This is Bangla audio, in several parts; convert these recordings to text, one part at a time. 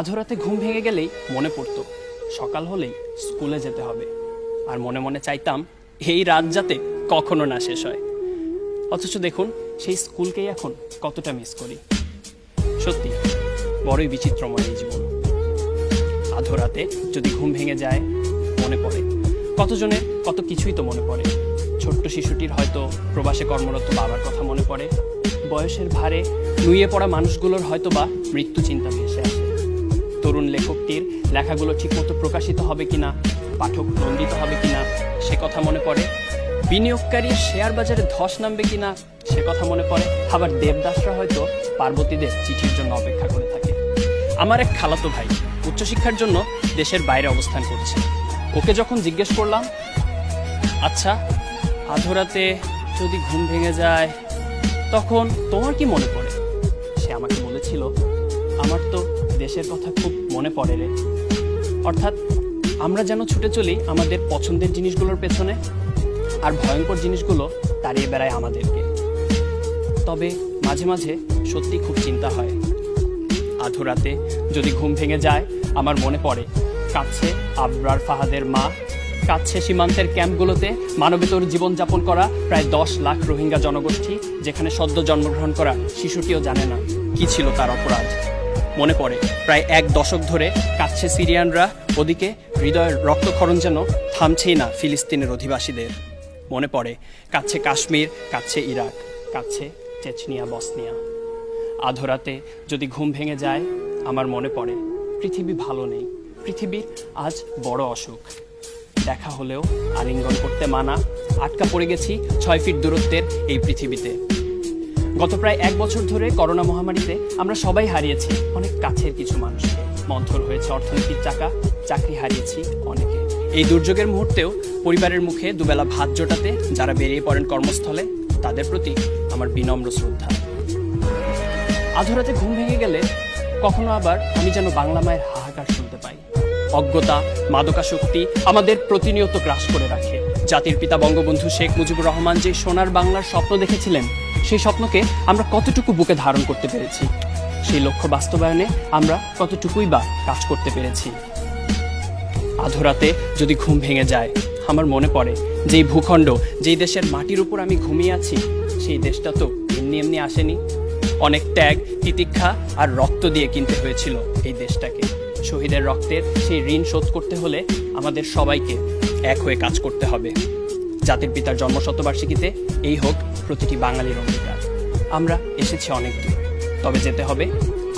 আধরাতে ঘুম ভেঙে গেলেই মনে পড়তো সকাল হলেই স্কুলে যেতে হবে, আর মনে মনে চাইতাম এই রাত যাতে কখনো না শেষ হয়। অথচ দেখুন সেই স্কুলকেই এখন কতটা মিস করি। সত্যি বড়ই বিচিত্রময় এই জীবন। আধরাতে যদি ঘুম ভেঙে যায় মনে পড়ে কতজনের কত কিছুই তো মনে পড়ে। ছোট্ট শিশুটির হয়তো প্রবাসে কর্মরত বাবার কথা মনে পড়ে, বয়সের ভারে নুয়ে পড়া মানুষগুলোর হয়তো বা মৃত্যু চিন্তা ভেসে আসে। তরুণ লেখকটির লেখাগুলো ঠিকমতো প্রকাশিত হবে কিনা, পাঠক নন্দিত হবে কিনা সে কথা মনে পড়ে। বিনিয়োগকারীর শেয়ার বাজারে ধস নামবে কিনা সে কথা মনে পড়ে। আবার দেবদাসরা হয়তো পার্বতীদের চিঠির জন্য অপেক্ষা করে থাকে। আমার এক খালাতো ভাই উচ্চশিক্ষার জন্য দেশের বাইরে অবস্থান করছে। ওকে যখন জিজ্ঞেস করলাম, আচ্ছা আধরাতে যদি ঘুম ভেঙে যায় তখন তোমার কি মনে পড়ে, সে আমাকে বলেছিল, আমার তো দেশের কথা খুব মনে পড়ে রে। অর্থাৎ আমরা যেন ছুটে চলি আমাদের পছন্দের জিনিসগুলোর পেছনে, আর ভয়ঙ্কর জিনিসগুলো তাড়িয়ে বেড়ায় আমাদেরকে। তবে মাঝে মাঝে সত্যি খুব চিন্তা হয়। আধরাতে যদি ঘুম ভেঙে যায় আমার মনে পড়ে কাছে আবরার ফাহাদের মা, কাছে সীমান্তের ক্যাম্পগুলোতে মানবেতর জীবনযাপন করা প্রায় 10 লাখ রোহিঙ্গা জনগোষ্ঠী, যেখানে সদ্য জন্মগ্রহণ করা শিশুটিও জানে না কি ছিল তার অপরাধ। মনে পড়ে প্রায় 1 দশক ধরে কাছে সিরিয়ানরা, ওদিকে হৃদয়ের রক্তক্ষরণ যেন থামছেই না ফিলিস্তিনের অধিবাসীদের। মনে পড়ে কাছে কাশ্মীর, কাছে ইরাক, কাছে চেচনিয়া, বসনিয়া। আধরাতে যদি ঘুম ভেঙে যায় আমার মনে পড়ে পৃথিবী ভালো নেই, পৃথিবীর আজ বড় অসুখ। দেখা হলেও আলিঙ্গন করতে মানা, আটকা পড়ে গেছি 6 ফিট দূরত্বের এই পৃথিবীতে। গত প্রায় 1 বছর ধরে করোনা মহামারীতে আমরা সবাই হারিয়েছি অনেক কাছের কিছু মানুষকে। মন্থর হয়েছে অর্থনীতির চাকা, চাকরি হারিয়েছি অনেকে। এই দুর্যোগের মুহূর্তেও পরিবারের মুখে দুবেলা ভাত জোটাতে যারা বেরিয়ে পড়েন কর্মস্থলে, তাদের প্রতি আমার বিনম্র শ্রদ্ধা। আধরাতে ঘুম ভেঙে গেলে কখনো আবার আমি যেন বাংলা মায়ের হাহাকার শুনতে পাই। অজ্ঞতা, মাদকাসক্তি আমাদের প্রতিনিয়ত গ্রাস করে রাখে। জাতির পিতা বঙ্গবন্ধু শেখ মুজিবুর রহমান যে সোনার বাংলার স্বপ্ন দেখেছিলেন, সেই স্বপ্নকে আমরা কতটুকু বুকে ধারণ করতে পেরেছি, সেই লক্ষ্য বাস্তবায়নে আমরা কতটুকুই বা কাজ করতে পেরেছি। আধরাতে যদি ঘুম ভেঙে যায় আমার মনে পড়ে যেই ভূখণ্ড, যেই দেশের মাটির উপর আমি ঘুমিয়ে আছি, সেই দেশটা তো এমনি এমনি আসেনি। অনেক ত্যাগ, তিতিক্ষা আর রক্ত দিয়ে কিনতে হয়েছিল এই দেশটাকে। শহীদের রক্তের সেই ঋণ শোধ করতে হলে আমাদের সবাইকে এক হয়ে কাজ করতে হবে। জাতির পিতার জন্মশতবার্ষিকীতে এই হোক প্রতিটি বাঙালির অঙ্গীকার। আমরা এসেছি অনেক দূর, তবে যেতে হবে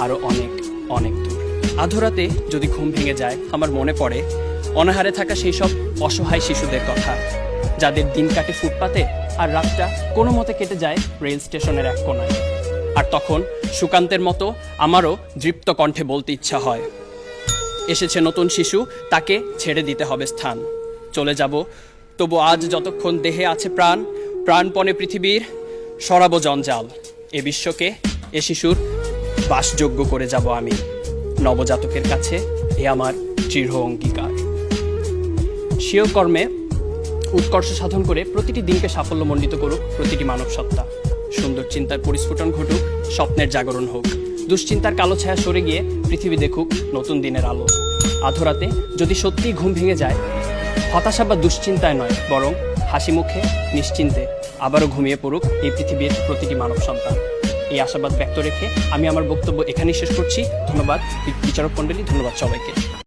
আরো অনেক অনেক দূর। আধরাতে যদি ঘুম ভেঙে যায় আমার মনে পড়ে অনাহারে থাকা সেই সব অসহায় শিশুদের কথা, যাদের দিন কাটে ফুটপাতে আর রাতটা কোনো মতে কেটে যায় রেল স্টেশনের এক কোনায়। আর তখন সুকান্তের মতো আমারও দৃপ্ত কণ্ঠে বলতে ইচ্ছা হয়, এসেছে নতুন শিশু, তাকে ছেড়ে দিতে হবে স্থান। চলে যাব তবু আজ যতক্ষণ দেহে আছে প্রাণ, প্রাণপণে পৃথিবীর সরাবো জঞ্জাল। এ বিশ্বকে এ শিশুর বাসযোগ্য করে যাব আমি। নবজাতকের কাছে এ আমার দৃঢ় অঙ্গীকার। স্বীয় কর্মে উৎকর্ষ সাধন করে প্রতিটি দিনকে সাফল্যমণ্ডিত করুক প্রতিটি মানব সত্তা। সুন্দর চিন্তার পরিস্ফুটন ঘটুক, স্বপ্নের জাগরণ হোক। দুশ্চিন্তার কালো ছায়া সরে গিয়ে পৃথিবী দেখুক নতুন দিনের আলো। আধরাতে যদি সত্যিই ঘুম ভেঙে যায়, হতাশা বা দুশ্চিন্তায় নয়, বরং হাসি মুখে নিশ্চিন্তে আবারও ঘুমিয়ে পড়ুক এই পৃথিবীর প্রতিটি মানব সন্তান। এই আশাবাদ ব্যক্ত রেখে আমি আমার বক্তব্য এখানেই শেষ করছি। ধন্যবাদ বিচারক মণ্ডলী, ধন্যবাদ সবাইকে।